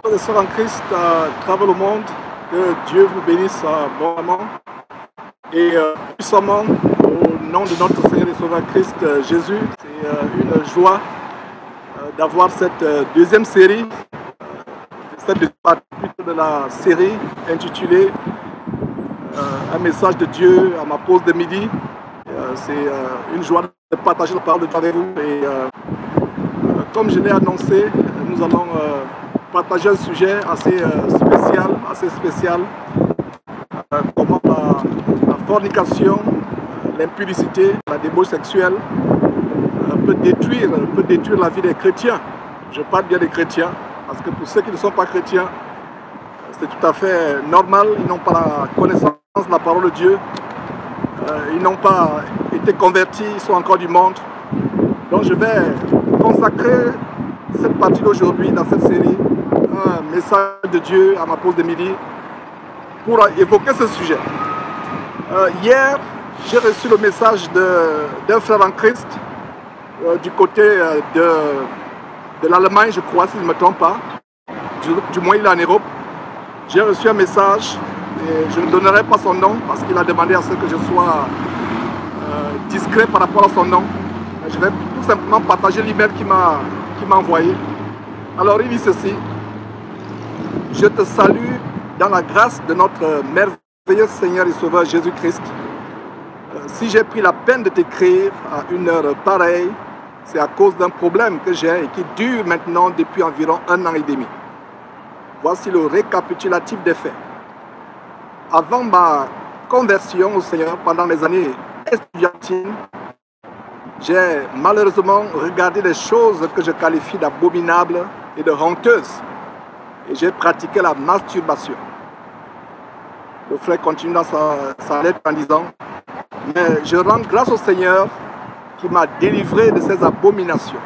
Frères et sœurs en Christ à travers le monde, que Dieu vous bénisse abondamment et puissamment au nom de notre Seigneur et Sauveur Christ Jésus. C'est une joie d'avoir cette deuxième série, cette deuxième partie de la série intitulée Un message de Dieu à ma pause de midi. C'est une joie de partager la parole de Dieu avec vous. Et comme je l'ai annoncé, nous allons partager un sujet assez spécial, comment la fornication, l'impudicité, la débauche sexuelle peut détruire la vie des chrétiens. Je parle bien des chrétiens, parce que pour ceux qui ne sont pas chrétiens, c'est tout à fait normal, ils n'ont pas la connaissance de la parole de Dieu, ils n'ont pas été convertis, ils sont encore du monde. Donc je vais consacrer cette partie d'aujourd'hui dans cette série, un message de Dieu à ma pause de midi, pour évoquer ce sujet. Hier, j'ai reçu le message d'un frère en Christ du côté de l'Allemagne, je crois, si je ne me trompe pas. Du moins, il est en Europe. J'ai reçu un message, et je ne donnerai pas son nom parce qu'il a demandé à ce que je sois discret par rapport à son nom. Je vais tout simplement partager l'email qu'il m'a envoyé. Alors il dit ceci: je te salue dans la grâce de notre merveilleux Seigneur et Sauveur Jésus-Christ. Si j'ai pris la peine de t'écrire à une heure pareille, c'est à cause d'un problème que j'ai et qui dure maintenant depuis environ 1 an et demi. Voici le récapitulatif des faits. Avant ma conversion au Seigneur, pendant les années estudiantines, j'ai malheureusement regardé des choses que je qualifie d'abominables et de honteuses. Et j'ai pratiqué la masturbation. Le frère continue dans sa lettre en disant: mais je rends grâce au Seigneur qui m'a délivré de ces abominations.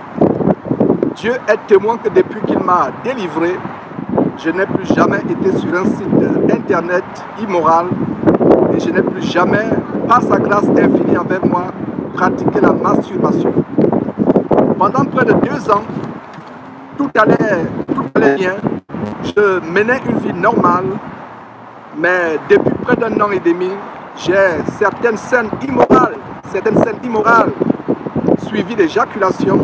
Dieu est témoin que depuis qu'il m'a délivré, je n'ai plus jamais été sur un site internet immoral et je n'ai plus jamais, par sa grâce infinie envers moi, pratiqué la masturbation. Pendant près de 2 ans, tout allait bien. Je menais une vie normale, mais depuis près d'1 an et demi, j'ai certaines scènes immorales suivies d'éjaculations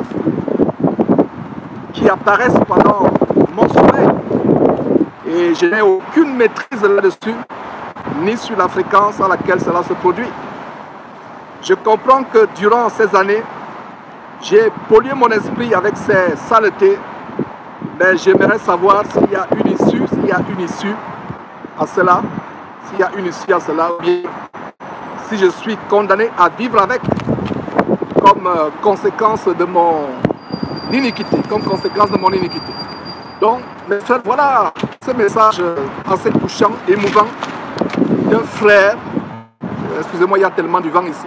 qui apparaissent pendant mon sommeil. Et je n'ai aucune maîtrise là-dessus, ni sur la fréquence à laquelle cela se produit. Je comprends que durant ces années, j'ai pollué mon esprit avec ces saletés, mais j'aimerais savoir s'il y a une issue à cela, ou bien si je suis condamné à vivre avec comme conséquence de mon iniquité, Donc, mes frères, voilà ce message assez touchant, émouvant d'un frère. Excusez-moi, il y a tellement du vent ici.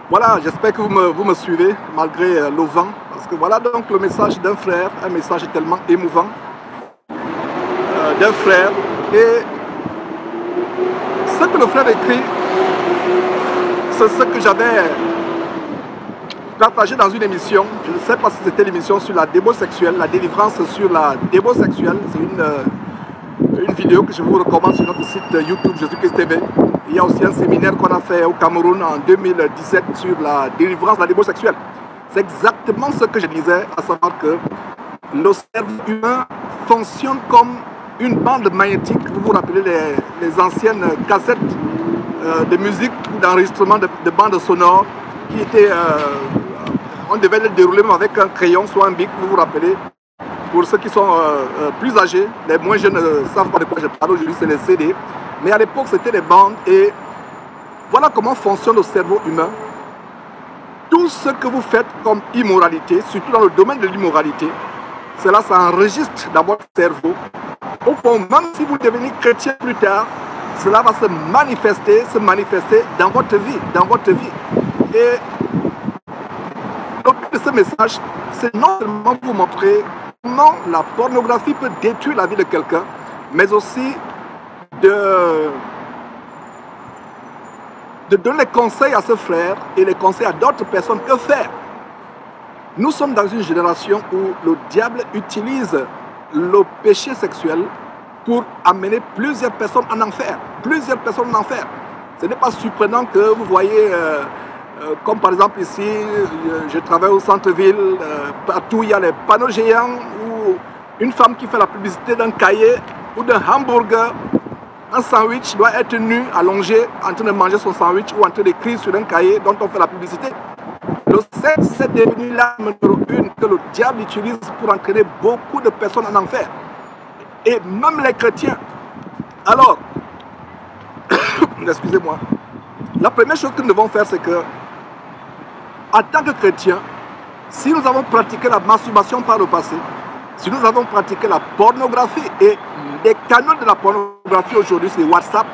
Voilà, j'espère que vous me suivez malgré le vent, parce que voilà donc le message d'un frère, un message tellement émouvant d'un frère. Et ce que le frère écrit, c'est ce que j'avais partagé dans une émission. Je ne sais pas si c'était l'émission sur la débauche sexuelle, la délivrance sur la débauche sexuelle. C'est une vidéo que je vous recommande sur notre site YouTube Jésus-Christ TV. Il y a aussi un séminaire qu'on a fait au Cameroun en 2017 sur la délivrance de la débauche sexuelle. C'est exactement ce que je disais, à savoir que le cerveau humain fonctionne comme une bande magnétique. Vous vous rappelez les anciennes cassettes de musique ou d'enregistrement de bandes sonores qui étaient... on devait les dérouler même avec un crayon, soit un bic, vous vous rappelez. Pour ceux qui sont plus âgés, les moins jeunes ne savent pas de quoi je parle. Aujourd'hui, c'est les CD. Mais à l'époque, c'était des bandes. Et voilà comment fonctionne le cerveau humain. Tout ce que vous faites comme immoralité, surtout dans le domaine de l'immoralité, cela s'enregistre dans votre cerveau. Au point, même si vous devenez chrétien plus tard, cela va se manifester dans votre vie. Et le but de ce message, c'est non seulement vous montrer comment la pornographie peut détruire la vie de quelqu'un, mais aussi de donner conseils à ce frère et les conseils à d'autres personnes. Que faire? Nous sommes dans une génération où le diable utilise le péché sexuel pour amener plusieurs personnes en enfer. Plusieurs personnes en enfer. Ce n'est pas surprenant que vous voyez, comme par exemple ici, je travaille au centre-ville, partout il y a les panneaux géants où une femme qui fait la publicité d'un cahier ou d'un hamburger, un sandwich doit être nu, allongé, en train de manger son sandwich ou en train d'écrire sur un cahier dont on fait la publicité. Le sexe, c'est devenu l'arme numéro 1 que le diable utilise pour entraîner beaucoup de personnes en enfer. Et même les chrétiens. Alors, excusez-moi, la première chose que nous devons faire, c'est que, en tant que chrétiens, si nous avons pratiqué la masturbation par le passé, si nous avons pratiqué la pornographie, et les canaux de la pornographie aujourd'hui, c'est WhatsApp,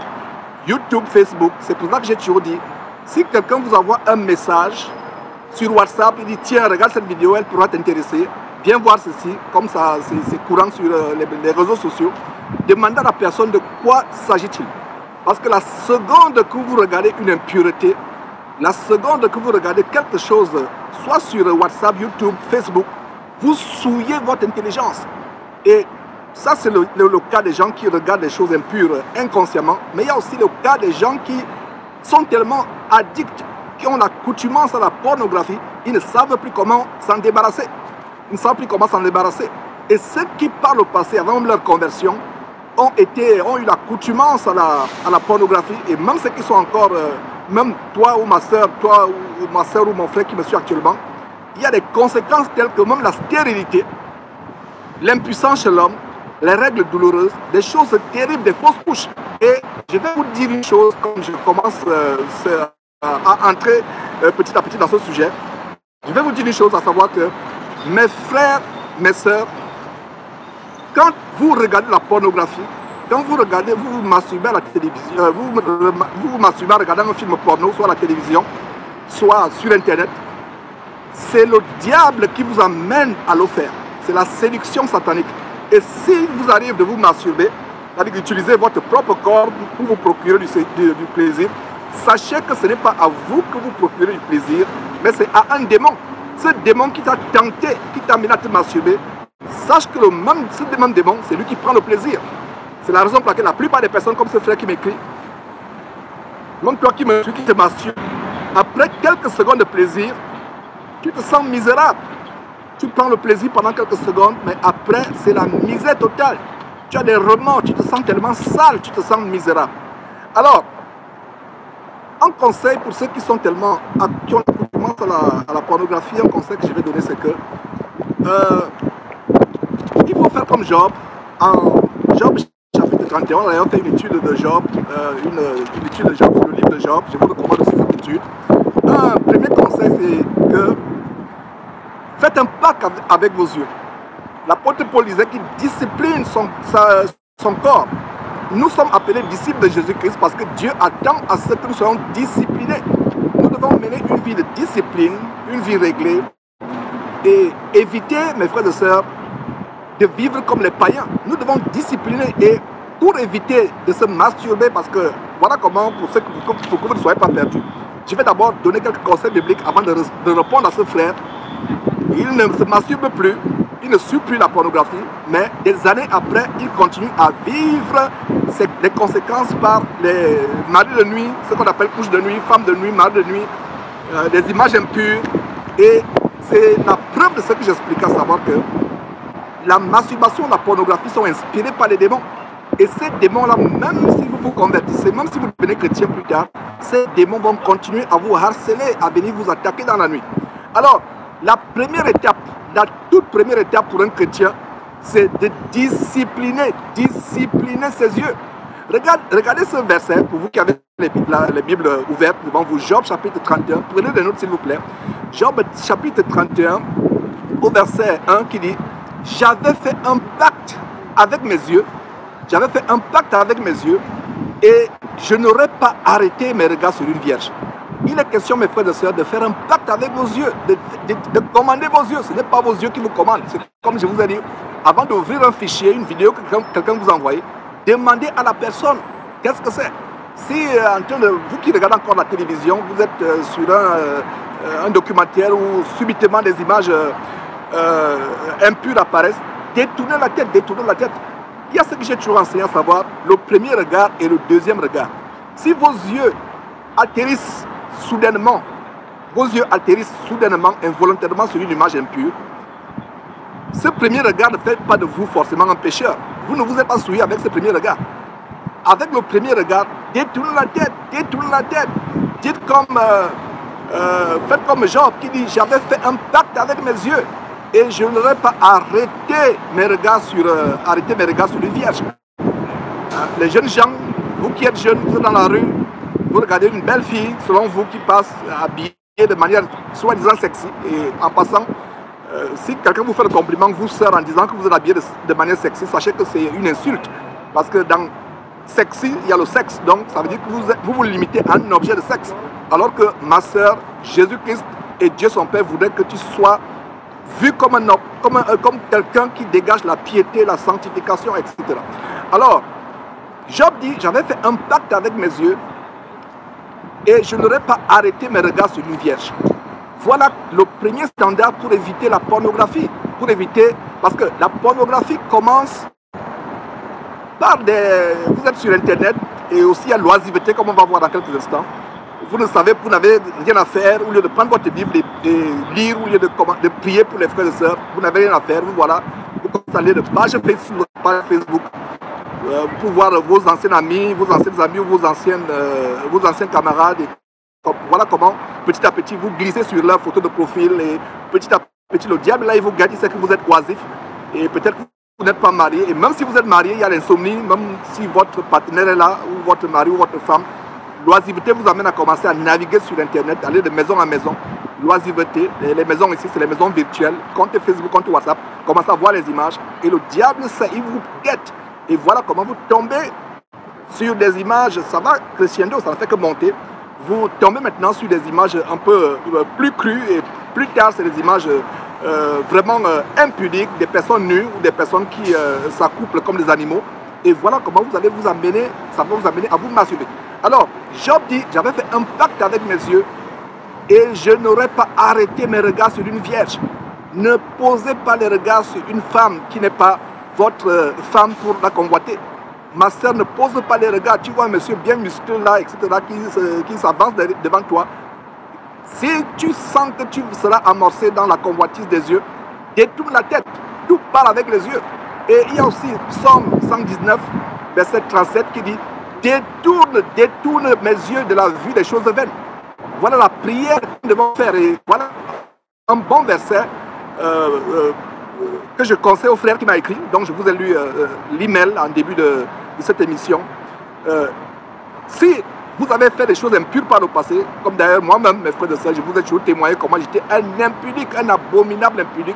YouTube, Facebook, c'est pour ça que j'ai toujours dit, si quelqu'un vous envoie un message sur WhatsApp, il dit tiens, regarde cette vidéo, elle pourra t'intéresser, viens voir ceci, comme ça c'est courant sur les réseaux sociaux, demandez à la personne de quoi s'agit-il. Parce que la seconde que vous regardez une impureté, la seconde que vous regardez quelque chose, soit sur WhatsApp, YouTube, Facebook, vous souillez votre intelligence. Et ça, c'est le cas des gens qui regardent des choses impures inconsciemment. Mais il y a aussi le cas des gens qui sont tellement addicts, qui ont l'accoutumance à la pornographie, ils ne savent plus comment s'en débarrasser. Ils ne savent plus comment s'en débarrasser. Et ceux qui, par le passé, avant leur conversion, ont eu l'accoutumance à la pornographie, et même ceux qui sont encore, même toi ou ma soeur, ou mon frère qui me suit actuellement, il y a des conséquences telles que même la stérilité, l'impuissance chez l'homme, les règles douloureuses, des choses terribles, des fausses couches. Et je vais vous dire une chose, comme je commence à entrer petit à petit dans ce sujet, je vais vous dire une chose, à savoir que mes frères, mes soeurs, quand vous regardez la pornographie, quand vous regardez, vous vous masturbez à la télévision, vous vous masturbez en regardant un film porno, soit à la télévision, soit sur Internet, c'est le diable qui vous amène à le faire. C'est la séduction satanique. Et s'il vous arrive de vous masturber, c'est-à-dire d'utiliser votre propre corps pour vous procurer du plaisir, sachez que ce n'est pas à vous que vous procurez du plaisir, mais c'est à un démon. Ce démon qui t'a tenté, qui t'a amené à te masturber, sache que ce même démon, c'est lui qui prend le plaisir. C'est la raison pour laquelle la plupart des personnes comme ce frère qui m'écrit, même toi qui me suis, qui te masturbes, après quelques secondes de plaisir, tu te sens misérable. Tu prends le plaisir pendant quelques secondes, mais après, c'est la misère totale. Tu as des remords, tu te sens tellement sale, tu te sens misérable. Alors, un conseil pour ceux qui sont tellement, qui ont à la pornographie, un conseil que je vais donner, c'est que il faut faire comme Job. En Job chapitre 31, on a d'ailleurs fait une étude de Job, une étude de Job sur le livre de Job. Je vous recommande aussi cette étude. Un premier conseil, c'est que faites un pacte avec vos yeux. L'apôtre Paul disait qu'il discipline son corps. Nous sommes appelés disciples de Jésus-Christ parce que Dieu attend à ce que nous soyons disciplinés. Nous devons mener une vie de discipline, une vie réglée et éviter, mes frères et sœurs, de vivre comme les païens. Nous devons discipliner et pour éviter de se masturber, parce que voilà comment, pour que vous ne soyez pas perdus, je vais d'abord donner quelques conseils bibliques avant de répondre à ce frère. Il ne se masturbe plus, il ne suit plus la pornographie, mais des années après, il continue à vivre les conséquences par les maris de nuit, ce qu'on appelle couche de nuit, femme de nuit, mari de nuit, des images impures. Et c'est la preuve de ce que j'explique, à savoir que la masturbation et la pornographie sont inspirées par les démons. Et ces démons-là, même si vous vous convertissez, même si vous devenez chrétien plus tard, ces démons vont continuer à vous harceler, à venir vous attaquer dans la nuit. Alors, la première étape, la toute première étape pour un chrétien, c'est de discipliner ses yeux. Regardez ce verset, pour vous qui avez les Bibles ouvertes devant vous, Job chapitre 31, prenez des notes s'il vous plaît. Job chapitre 31, au verset 1 qui dit « J'avais fait un pacte avec mes yeux, et je n'aurais pas arrêté mes regards sur une vierge. » Il est question, mes frères et sœurs, de faire un pacte avec vos yeux, de commander vos yeux. Ce n'est pas vos yeux qui vous commandent. C'est comme je vous ai dit, avant d'ouvrir un fichier, une vidéo que quelqu'un vous envoie, demandez à la personne qu'est-ce que c'est. Si vous qui regardez encore la télévision, vous êtes sur un documentaire où subitement des images impures apparaissent, détournez la tête, détournez la tête. Il y a ce que j'ai toujours enseigné à savoir, le premier regard et le deuxième regard. Si vos yeux atterrissent soudainement, involontairement sur une image impure, ce premier regard ne fait pas de vous forcément un pécheur. Vous ne vous êtes pas souillé avec ce premier regard. Avec le premier regard, détournez la tête, détournez la tête. Dites comme, faites comme Job qui dit, j'avais fait un pacte avec mes yeux et je n'aurais pas arrêté mes regards sur les vierges. Les jeunes gens, vous qui êtes jeunes, vous êtes dans la rue, vous regardez une belle fille, selon vous, qui passe habillée de manière soi-disant sexy, et en passant, si quelqu'un vous fait le compliment, vous sœur, en disant que vous êtes habillé de manière sexy, sachez que c'est une insulte. Parce que dans sexy, il y a le sexe. Donc, ça veut dire que vous limitez à un objet de sexe. Alors que ma sœur, Jésus-Christ et Dieu son Père voudraient que tu sois vu comme un homme, comme quelqu'un qui dégage la piété, la sanctification, etc. Alors, Job dit, j'avais fait un pacte avec mes yeux et je n'aurais pas arrêté mes regards sur une vierge. Voilà le premier standard pour éviter la pornographie. Parce que la pornographie commence par vous êtes sur Internet et aussi à l'oisiveté, comme on va voir dans quelques instants. Vous ne savez, vous n'avez rien à faire, au lieu de prendre votre Bible et lire, au lieu de prier pour les frères et sœurs, vous n'avez rien à faire, vous installez de page Facebook pour voir vos anciens amis, vos anciens camarades. Voilà comment, petit à petit, vous glissez sur leur photo de profil et petit à petit, le diable, là, il vous guette, il sait que vous êtes oisif et peut-être que vous n'êtes pas marié. Et même si vous êtes marié, il y a l'insomnie, même si votre partenaire est là, ou votre mari ou votre femme, l'oisiveté vous amène à commencer à naviguer sur Internet, aller de maison en maison. L'oisiveté, les maisons ici, c'est les maisons virtuelles, compte Facebook, compte WhatsApp, commencez à voir les images et le diable, il vous guette. Et voilà comment vous tombez sur des images, ça va crescendo, ça ne fait que monter. Vous tombez maintenant sur des images un peu plus crues et plus tard, c'est des images vraiment impudiques, des personnes nues ou des personnes qui s'accouplent comme des animaux. Et voilà comment vous allez vous amener, ça va vous amener à vous masturber. Alors, Job dit, j'avais fait un pacte avec mes yeux et je n'aurais pas arrêté mes regards sur une vierge. Ne posez pas les regards sur une femme qui n'est pas votre femme pour la convoiter. Ma soeur, ne pose pas les regards. Tu vois un monsieur bien musclé là, etc., qui s'avance devant toi. Si tu sens que tu seras amorcé dans la convoitise des yeux, détourne la tête. Tout part avec les yeux. Et il y a aussi Psaume 119, verset 37, qui dit détourne mes yeux de la vue des choses vaines. Voilà la prière que nous devons faire. Et voilà un bon verset que je conseille au frère qui m'a écrit. Donc je vous ai lu l'email en début de cette émission. Si vous avez fait des choses impures par le passé, comme d'ailleurs moi-même, mes frères et sœurs, je vous ai toujours témoigné comment j'étais un impudique, un abominable impudique.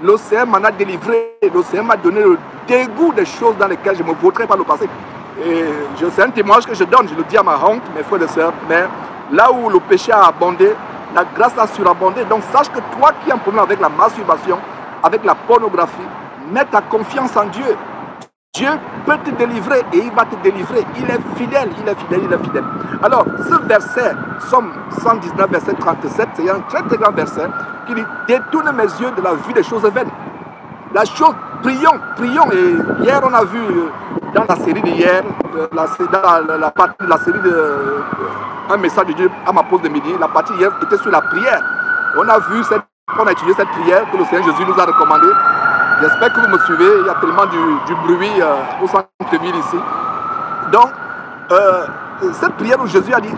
L'océan m'en a délivré, l'océan m'a donné le dégoût des choses dans lesquelles je me vautrais par le passé. Et c'est un témoignage que je donne, je le dis à ma honte, mes frères et sœurs, mais là où le péché a abondé, la grâce a surabondé. Donc sache que toi qui as un problème avec la masturbation, avec la pornographie, mets ta confiance en Dieu. Dieu peut te délivrer et il va te délivrer. Il est fidèle, il est fidèle, il est fidèle. Alors, ce verset, Psaume 119, verset 37, c'est un très très grand verset qui dit « Détourne mes yeux de la vue des choses vaines ». La chose, prions. Et hier, on a vu dans la série d'hier, dans la série de un message de Dieu à ma pause de midi, la partie hier était sur la prière. On a étudié cette prière que le Seigneur Jésus nous a recommandée. J'espère que vous me suivez, il y a tellement du bruit au centre-ville ici. Donc, cette prière où Jésus a dit,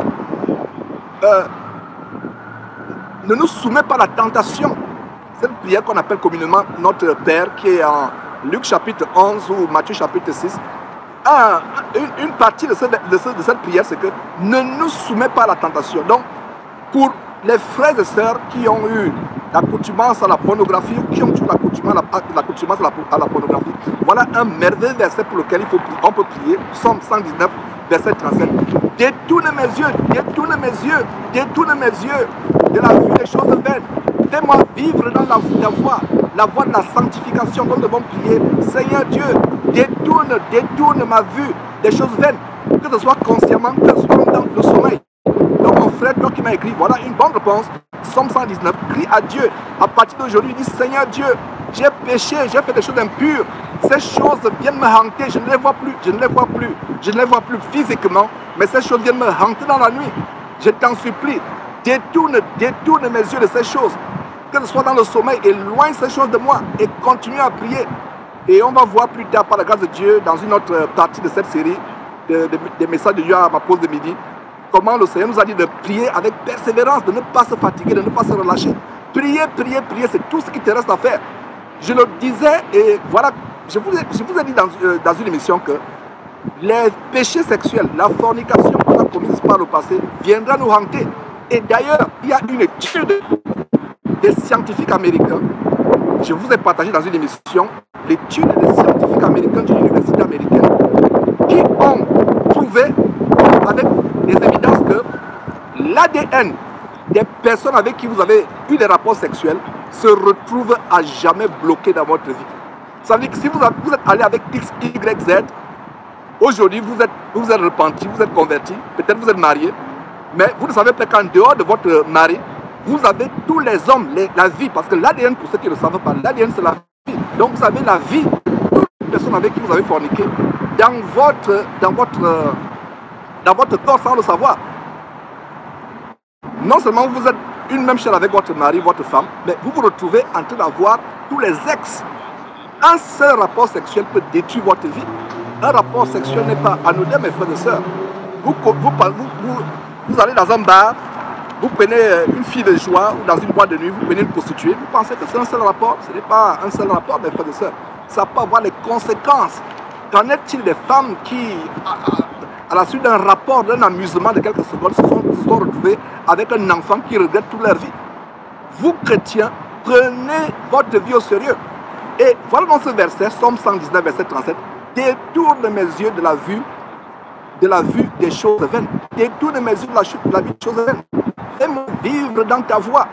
ne nous soumets pas à la tentation. Cette prière qu'on appelle communément notre Père, qui est en Luc chapitre 11 ou Matthieu chapitre 6. Une partie de cette prière, c'est que ne nous soumets pas à la tentation. Donc, pour les frères et sœurs qui ont eu l'accoutumance à la pornographie, qui ont eu l'accoutumance à la pornographie, voilà un merveilleux verset pour lequel on peut prier, Psaume 119, verset 37. Détourne mes yeux de la vue des choses vaines. Fais-moi vivre dans la voie de la sanctification. Nous devons prier, Seigneur Dieu, détourne ma vue des choses vaines, que ce soit consciemment, que ce soit dans le sommeil. Donc mon frère, toi qui m'as écrit, voilà une bonne réponse. Psaume 119, crie à Dieu. À partir d'aujourd'hui, il dit, Seigneur Dieu, j'ai péché, j'ai fait des choses impures. Ces choses viennent me hanter, je ne les vois plus, je ne les vois plus, je ne les vois plus physiquement, mais ces choses viennent me hanter dans la nuit. Je t'en supplie, détourne mes yeux de ces choses, que ce soit dans le sommeil, éloigne ces choses de moi et continue à prier. Et on va voir plus tard, par la grâce de Dieu, dans une autre partie de cette série, des messages de Dieu à ma pause de midi, comment le Seigneur nous a dit de prier avec persévérance, de ne pas se fatiguer, de ne pas se relâcher. Prier, prier, prier, c'est tout ce qui te reste à faire. Je le disais, et voilà, je vous ai dit dans une émission que les péchés sexuels, la fornication qu'on a commise par le passé, viendra nous hanter. Et d'ailleurs, il y a une étude des scientifiques américains, je vous ai partagé dans une émission, l'étude des scientifiques américains d'une université américaine, qui ont prouvé avec des évidences que l'ADN des personnes avec qui vous avez eu des rapports sexuels se retrouve à jamais bloqué dans votre vie. Ça veut dire que si vous êtes allé avec X, Y, Z, aujourd'hui vous êtes repenti, vous êtes converti, peut-être vous êtes marié, mais vous ne savez pas qu'en dehors de votre mari, vous avez tous les hommes, la vie, parce que l'ADN, pour ceux qui ne le savent pas, l'ADN c'est la vie. Donc vous avez la vie de toutes les personnes avec qui vous avez forniqué dans votre corps sans le savoir. Non seulement vous êtes une même chair avec votre mari, votre femme, mais vous vous retrouvez en train d'avoir tous les ex. Un seul rapport sexuel peut détruire votre vie. Un rapport sexuel n'est pas anodin, mes frères et sœurs. Vous allez dans un bar, vous prenez une fille de joie ou dans une boîte de nuit, vous prenez une prostituée, vous pensez que c'est un seul rapport. Ce n'est pas un seul rapport, mes frères et sœurs. Ça peut avoir les conséquences. Qu'en est-il des femmes qui, à la suite d'un rapport, d'un amusement de quelques secondes, se sont retrouvées avec un enfant qui regrette toute leur vie? Vous, chrétiens, prenez votre vie au sérieux. Et voilà dans ce verset, Somme 119, verset 37, détourne mes yeux de la vue des choses vaines. Détourne mes yeux de la vue des choses vaines. Fais-moi vivre dans ta voie.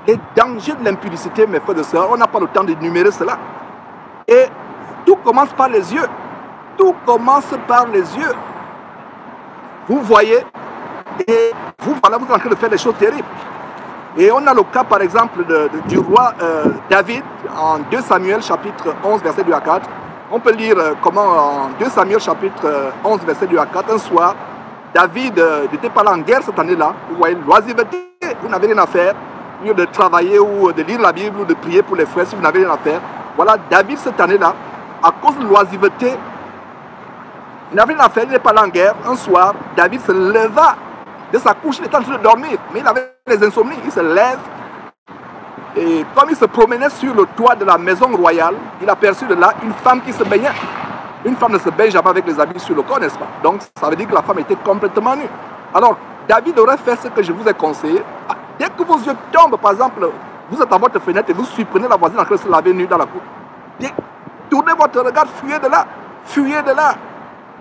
Les dangers de l'impudicité, mes frères et sœurs, on n'a pas le temps d'énumérer cela. Et tout commence par les yeux. Tout commence par les yeux. Vous voyez, et vous êtes en train de faire des choses terribles. Et on a le cas, par exemple, du roi David, en 2 Samuel, chapitre 11, verset 2 à 4. On peut lire comment, en 2 Samuel, chapitre 11, verset 2 à 4, un soir, David n'était pas là en guerre cette année-là. Vous voyez, l'oisiveté, vous n'avez rien à faire, au lieu de travailler ou de lire la Bible ou de prier pour les frères si vous n'avez rien à faire. Voilà, David, cette année-là, à cause de l'oisiveté, il n'avait rien à faire, il n'est pas là en guerre. Un soir, David se leva de sa couche, il était en train de dormir, mais il avait les insomnies, il se lève. Et comme il se promenait sur le toit de la maison royale, il aperçut de là une femme qui se baignait. Une femme ne se baigne jamais avec les habits sur le corps, n'est-ce pas? Donc ça veut dire que la femme était complètement nue. Alors, David aurait fait ce que je vous ai conseillé. Dès que vos yeux tombent, par exemple, vous êtes à votre fenêtre et vous surprenez la voisine en train de se laver nue dans la cour. Tournez votre regard, fuyez de là, fuyez de là,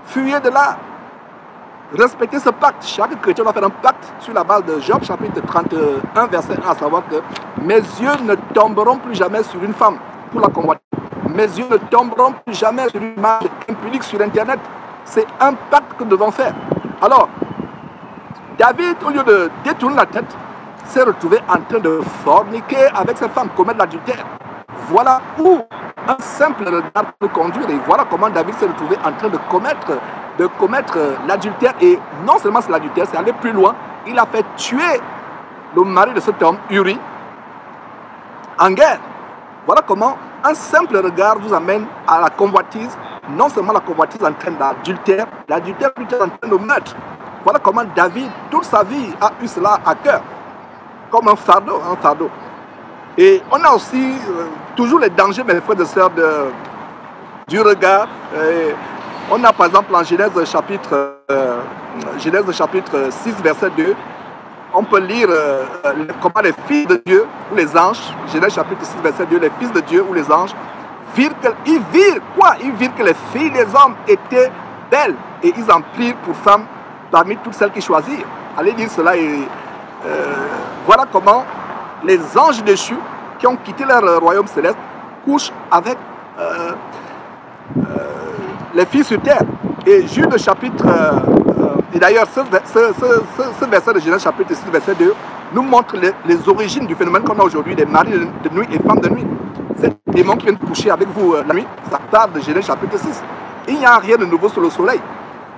fuyez de là. Respectez ce pacte. Chaque chrétien doit faire un pacte sur la base de Job chapitre 31 verset 1, à savoir que mes yeux ne tomberont plus jamais sur une femme pour la convoiter. Mes yeux ne tomberont plus jamais sur une image impudique sur internet. C'est un pacte que nous devons faire. Alors, David, au lieu de détourner la tête, s'est retrouvé en train de forniquer avec cette femme, commettre l'adultère. Voilà où un simple regard peut conduire. Et voilà comment David s'est retrouvé en train de commettre l'adultère. Et non seulement c'est l'adultère, c'est aller plus loin. Il a fait tuer le mari de cet homme, Uri, en guerre. Voilà comment un simple regard vous amène à la convoitise. Non seulement la convoitise en train d'adultère, l'adultère plutôt en train de meurtre. Voilà comment David, toute sa vie, a eu cela à cœur. Comme un fardeau, un fardeau. Et on a aussi toujours les dangers, mes frères et sœurs, du regard. Et on a par exemple en Genèse chapitre 6, verset 2, on peut lire comment les fils de Dieu ou les anges, Genèse chapitre 6, verset 2, les fils de Dieu ou les anges, virent que les filles des hommes étaient belles et ils en prirent pour femmes parmi toutes celles qui choisirent. Allez lire cela et voilà comment les anges déchus qui ont quitté leur royaume céleste couchent avec les filles sur terre. Et Jude chapitre, et d'ailleurs ce verset de Genèse chapitre 6, verset 2, nous montre les origines du phénomène qu'on a aujourd'hui des maris de nuit et femmes de nuit. C'est démons qui viennent coucher avec vous la nuit. Ça parle de Genèse chapitre 6. Il n'y a rien de nouveau sur le soleil.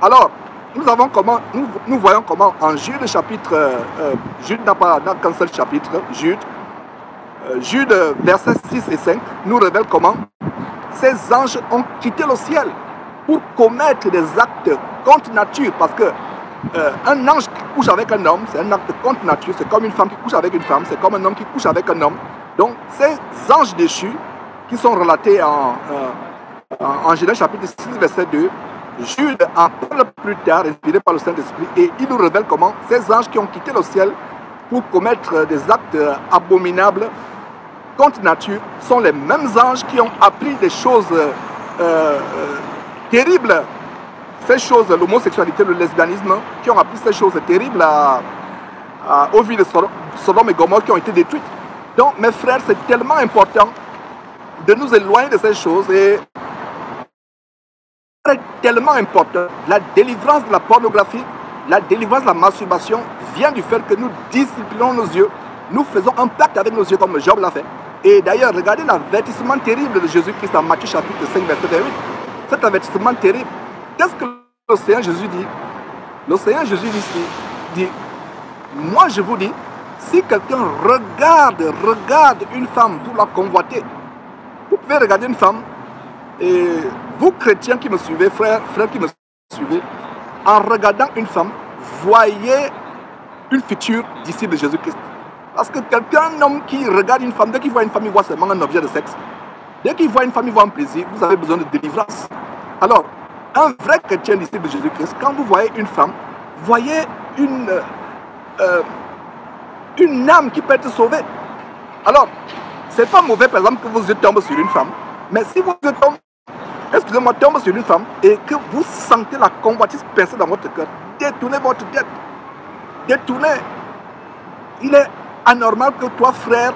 Alors, nous voyons comment en Jude chapitre, Jude n'a qu'un seul chapitre, Jude versets 6 et 5 nous révèle comment ces anges ont quitté le ciel pour commettre des actes contre nature. Parce que un ange qui couche avec un homme, c'est un acte contre nature. C'est comme une femme qui couche avec une femme, c'est comme un homme qui couche avec un homme. Donc, ces anges déchus qui sont relatés en Genèse chapitre 6, verset 2, Jude en parle plus tard, inspiré par le Saint-Esprit, et il nous révèle comment ces anges qui ont quitté le ciel pour commettre des actes abominables contre nature sont les mêmes anges qui ont appris des choses terribles, ces choses, l'homosexualité, le lesbianisme, qui ont appris ces choses terribles aux villes de Sodome et Gomorrhe qui ont été détruites. Donc, mes frères, c'est tellement important de nous éloigner de ces choses et c'est tellement important. La délivrance de la pornographie, la délivrance de la masturbation vient du fait que nous disciplinons nos yeux. Nous faisons un pacte avec nos yeux comme Job l'a fait. Et d'ailleurs, regardez l'avertissement terrible de Jésus-Christ en Matthieu chapitre 5, verset 28. Cet avertissement terrible, qu'est-ce que le Seigneur Jésus dit? Le Seigneur Jésus dit, moi je vous dis, si quelqu'un regarde une femme pour la convoiter, vous pouvez regarder une femme, et vous chrétiens qui me suivez, frères qui me suivez, en regardant une femme, voyez une future disciple de Jésus-Christ. Parce que un homme qui regarde une femme, dès qu'il voit une femme, il voit seulement un objet de sexe. Dès qu'il voit une femme, il voit un plaisir. Vous avez besoin de délivrance. Alors, un vrai chrétien disciple de Jésus-Christ, quand vous voyez une femme, voyez une âme qui peut être sauvée. Alors, c'est pas mauvais, par exemple, que vos yeux tombent sur une femme, mais si vos yeux tombent, tombent sur une femme et que vous sentez la convoitise pincer dans votre cœur, détournez votre tête. Détournez. Il est anormal que toi, frère,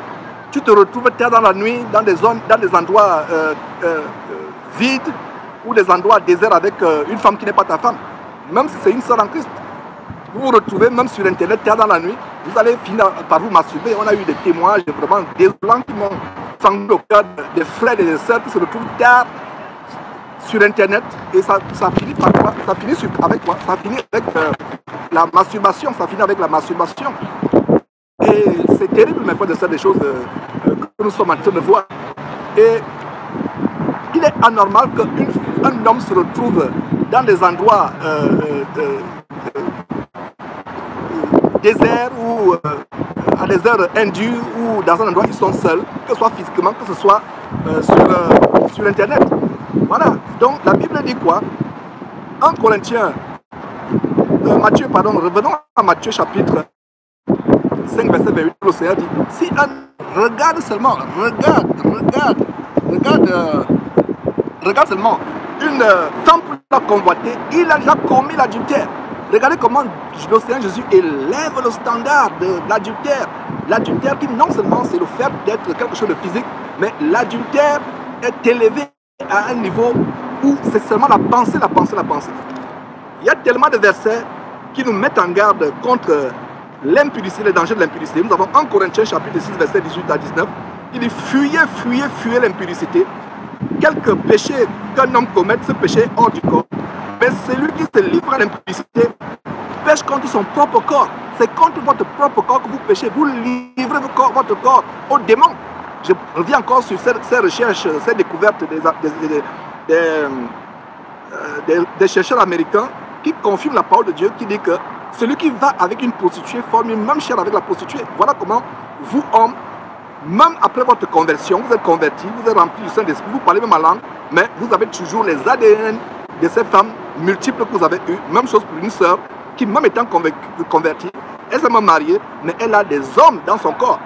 tu te retrouves tard dans la nuit, dans des zones, dans des endroits vides ou des endroits déserts avec une femme qui n'est pas ta femme, même si c'est une sœur en Christ. Vous vous retrouvez même sur Internet tard dans la nuit, vous allez finir par vous masturber. On a eu des témoignages vraiment désolants qui m'ont fendu au cœur des frères et des sœurs qui se retrouvent tard sur Internet et ça finit par quoi? Ça finit avec quoi? Ça finit avec la masturbation, ça finit avec la masturbation. Et c'est terrible, mais de faire des choses que nous sommes en train de voir. Et il est anormal qu'un homme se retrouve dans des endroits déserts ou à des heures indues ou dans un endroit où ils sont seuls, que ce soit physiquement, que ce soit sur Internet. Voilà. Donc la Bible dit quoi? 1 Corinthiens, revenons à Matthieu chapitre 5, verset 28, le Seigneur dit, si un regarde seulement, regarde seulement une femme pour la convoiter, il a déjà commis l'adultère. Regardez comment le Seigneur Jésus élève le standard de l'adultère. L'adultère qui non seulement c'est le fait d'être quelque chose de physique, mais l'adultère est élevé à un niveau où c'est seulement la pensée. Il y a tellement de versets qui nous mettent en garde contre l'impudicité, les dangers de l'impudicité. Nous avons 1 Corinthiens chapitre 6, verset 18 à 19. Il dit, fuyez l'impudicité. Quelque péché qu'un homme commette, ce péché est hors du corps. Mais celui qui se livre à l'impudicité pêche contre son propre corps. C'est contre votre propre corps que vous péchez. Vous livrez votre corps aux démons. Je reviens encore sur ces recherches, ces découvertes des chercheurs américains qui confirment la parole de Dieu, qui dit que celui qui va avec une prostituée forme une même chair avec la prostituée. Voilà comment vous, hommes, même après votre conversion, vous êtes convertis, vous êtes remplis du Saint-Esprit, vous parlez même ma langue, mais vous avez toujours les ADN de ces femmes multiples que vous avez eues. Même chose pour une sœur qui, même étant convertie, elle s'est même mariée, mais elle a des hommes dans son corps.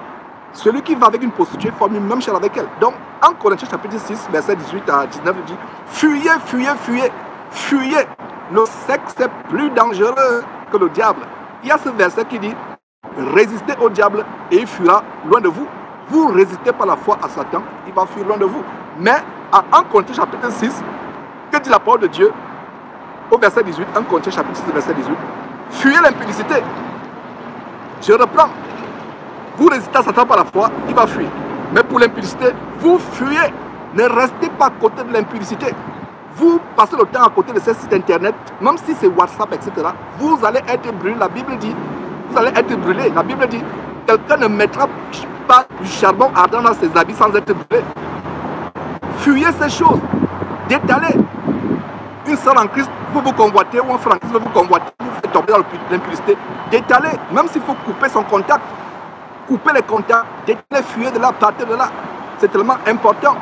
Celui qui va avec une prostituée forme une même chair avec elle. Donc, en Corinthiens chapitre 6, verset 18 à 19, il dit, fuyez. Le sexe est plus dangereux que le diable. Il y a ce verset qui dit, résistez au diable et il fuira loin de vous. Vous résistez par la foi à Satan, il va fuir loin de vous. Mais à 1 Corinthiens chapitre 6, que dit la parole de Dieu au verset 18, 1 Corinthiens chapitre 6, verset 18, fuyez l'impudicité. Je reprends. Vous résistez à Satan par la foi, il va fuir. Mais pour l'impudicité, vous fuyez. Ne restez pas à côté de l'impudicité. Vous passez le temps à côté de ces sites internet, même si c'est WhatsApp, etc. Vous allez être brûlé, la Bible dit. Vous allez être brûlé, la Bible dit. Quelqu'un ne mettra pas du charbon ardent dans ses habits sans être brûlé. Fuyez ces choses. Détalez. Une sœur en Christ veut vous convoiter, ou un frère en Christ veut vous convoiter, vous faites tomber dans l'impudicité. Détalez, même s'il faut couper son contact. Coupez les contacts, détalez, fuyez de là, partez de là. C'est tellement important.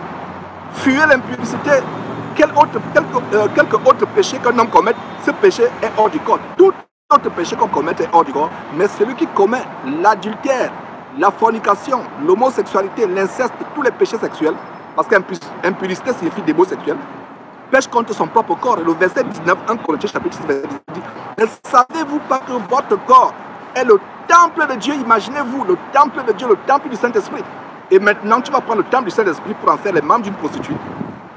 Fuyez l'impudicité. Quelque autre péché qu'un homme commette, ce péché est hors du corps. Tout autre péché qu'on commette est hors du corps. Mais celui qui commet l'adultère, la fornication, l'homosexualité, l'inceste, tous les péchés sexuels, parce qu'impudicité signifie démon sexuel, pêche contre son propre corps. Et le verset 19, 1 Corinthiens chapitre 6, verset 10 dit, ne savez-vous pas que votre corps est le temple de Dieu? Imaginez-vous, le temple de Dieu, le temple du Saint-Esprit. Et maintenant, tu vas prendre le temple du Saint-Esprit pour en faire les membres d'une prostituée.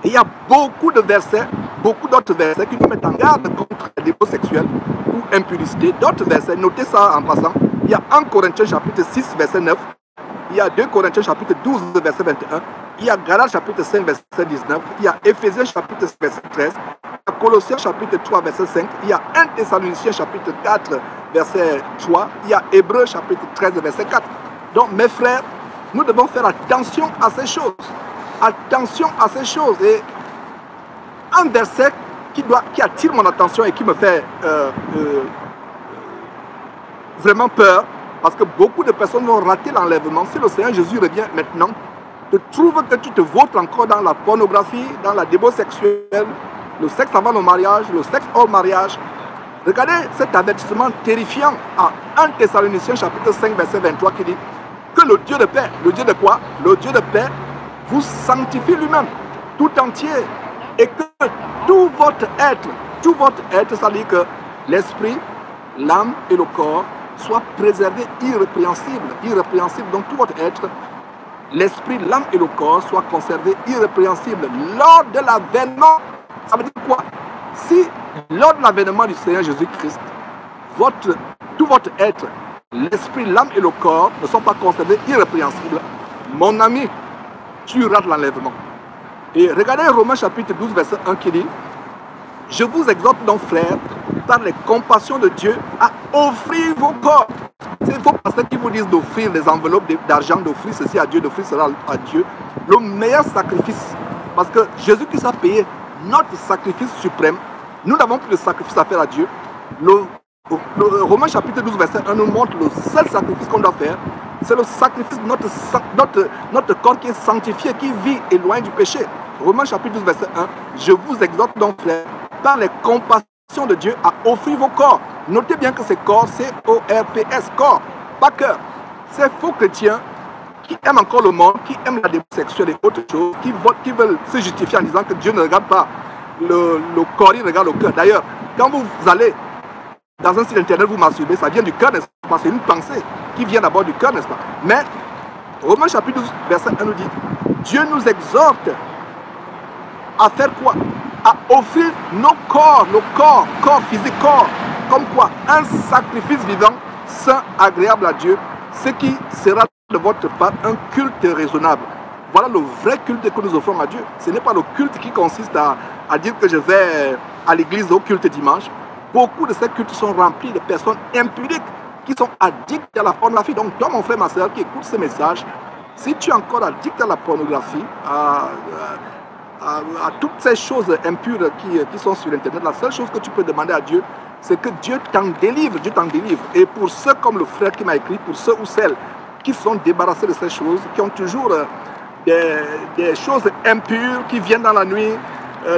Et il y a beaucoup de versets, beaucoup d'autres versets qui nous mettent en garde contre les démons sexuels ou impudicité. D'autres versets, notez ça en passant. Il y a 1 Corinthiens chapitre 6, verset 9. Il y a 2 Corinthiens chapitre 12, verset 21. Il y a Galates chapitre 5, verset 19. Il y a Éphésiens chapitre 5, verset 13. Il y a Colossiens chapitre 3, verset 5. Il y a 1 Thessaloniciens chapitre 4, verset 3. Il y a Hébreux chapitre 13, verset 4. Donc mes frères, nous devons faire attention à ces choses. Attention à ces choses. Et un verset qui attire mon attention et qui me fait vraiment peur, parce que beaucoup de personnes vont rater l'enlèvement. Si le Seigneur Jésus revient maintenant, te trouve que tu te vautres encore dans la pornographie, dans la démon sexuelle, le sexe avant le mariage, le sexe hors mariage. Regardez cet avertissement terrifiant à 1 Thessaloniciens chapitre 5, verset 23 qui dit que le Dieu de paix, le Dieu de quoi? Le Dieu de paix vous sanctifie lui-même, tout entier, et que tout votre être, ça veut dire que l'esprit, l'âme et le corps soient préservés irrépréhensibles. Donc tout votre être, l'esprit, l'âme et le corps soient conservés irrépréhensibles lors de l'avènement. Ça veut dire quoi? Si lors de l'avènement du Seigneur Jésus-Christ, tout votre être, l'esprit, l'âme et le corps ne sont pas conservés irrépréhensibles, mon ami, tu rates l'enlèvement. Et regardez Romains chapitre 12, verset 1 qui dit, je vous exhorte donc, frères, par les compassions de Dieu, à offrir vos corps. C'est vos pasteurs qui vous disent d'offrir des enveloppes d'argent, d'offrir ceci à Dieu, d'offrir cela à Dieu. Le meilleur sacrifice, parce que Jésus-Christ a payé notre sacrifice suprême. Nous n'avons plus de sacrifice à faire à Dieu. Le Romains chapitre 12, verset 1 nous montre le seul sacrifice qu'on doit faire. C'est le sacrifice de notre corps qui est sanctifié, qui vit éloigné du péché. Romains chapitre 12, verset 1. Je vous exhorte donc, frères, par les compassions de Dieu, à offrir vos corps. Notez bien que c'est corps, C-O-R-P-S, corps, pas cœur. Ces faux chrétiens qui aiment encore le monde, qui aiment la démon sexuelle et autres choses, qui veulent se justifier en disant que Dieu ne regarde pas le corps, il regarde le cœur. D'ailleurs, quand vous allez dans un site internet, vous masturbez, ça vient du cœur, n'est-ce pas? C'est une pensée qui vient d'abord du cœur, n'est-ce pas? Mais Romains chapitre 12, verset 1 nous dit, Dieu nous exhorte à faire quoi? À offrir nos corps, corps physique, corps, comme quoi? Un sacrifice vivant, saint, agréable à Dieu, ce qui sera de votre part un culte raisonnable. Voilà le vrai culte que nous offrons à Dieu. Ce n'est pas le culte qui consiste à dire que je vais à l'église au culte dimanche. Beaucoup de ces cultes sont remplis de personnes impudiques qui sont addictes à la pornographie. Donc toi, mon frère, ma soeur, qui écoute ces messages, si tu es encore addict à la pornographie, à toutes ces choses impures qui sont sur Internet, la seule chose que tu peux demander à Dieu, c'est que Dieu t'en délivre, Dieu t'en délivre. Et pour ceux comme le frère qui m'a écrit, pour ceux ou celles qui sont débarrassés de ces choses, qui ont toujours des choses impures, qui viennent dans la nuit,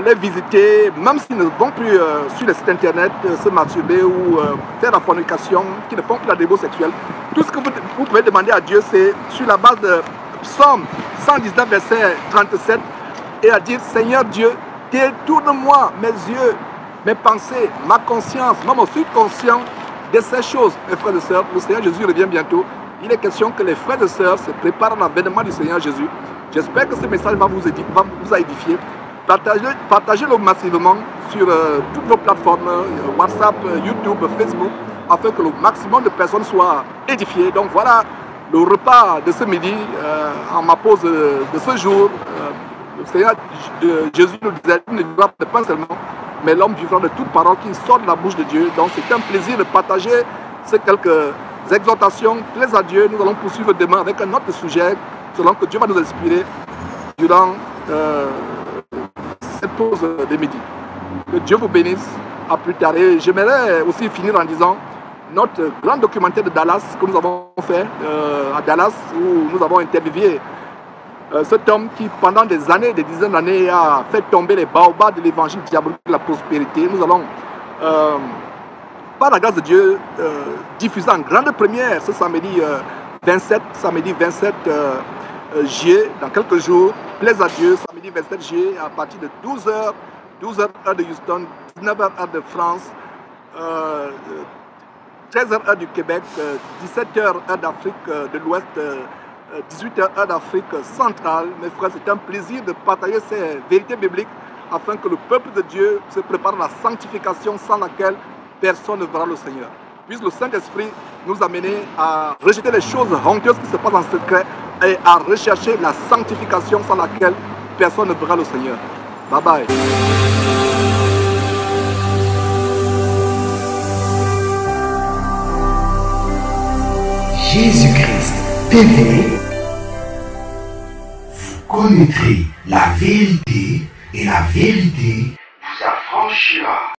les visiter, même s'ils ne vont plus sur les sites internet se masturber ou faire la fornication, qui ne font plus la démon sexuelle. Tout ce que vous pouvez demander à Dieu, c'est sur la base de Psaume 119, verset 37, et à dire, Seigneur Dieu, détourne-moi mes yeux, mes pensées, ma conscience. Moi, je suis conscient de ces choses, mes frères et sœurs. Le Seigneur Jésus revient bientôt. Il est question que les frères et sœurs se préparent à l'avènement du Seigneur Jésus. J'espère que ce message va vous édifier. Partagez-le massivement sur toutes vos plateformes, WhatsApp, YouTube, Facebook, afin que le maximum de personnes soient édifiées. Donc voilà le repas de ce midi, en ma pause de ce jour. Le Seigneur Jésus nous disait, il ne vivra pas de pain seulement, mais l'homme vivra de toute parole qui sort de la bouche de Dieu. Donc c'est un plaisir de partager ces quelques exhortations. Plaise à Dieu, nous allons poursuivre demain avec un autre sujet, selon que Dieu va nous inspirer durant cette pause de midi. Que Dieu vous bénisse. À plus tard. Et j'aimerais aussi finir en disant notre grand documentaire de Dallas que nous avons fait à Dallas, où nous avons interviewé cet homme qui pendant des années, des dizaines d'années, a fait tomber les baobabs de l'évangile diabolique de la prospérité. Nous allons, par la grâce de Dieu, diffuser en grande première ce samedi 27 juillet, dans quelques jours. Plaise à Dieu, samedi 27 juillet, à partir de 12h, 12h heure de Houston, 19h heure de France, 13h heure du Québec, 17h heure d'Afrique de l'Ouest, 18h heure d'Afrique centrale. Mes frères, c'est un plaisir de partager ces vérités bibliques afin que le peuple de Dieu se prépare à la sanctification sans laquelle personne ne verra le Seigneur. Puisse le Saint-Esprit nous amener à rejeter les choses honteuses qui se passent en secret et à rechercher la sanctification sans laquelle personne ne verra le Seigneur. Bye bye. Jésus-Christ TV, vous connaîtrez la vérité et la vérité vous affranchira.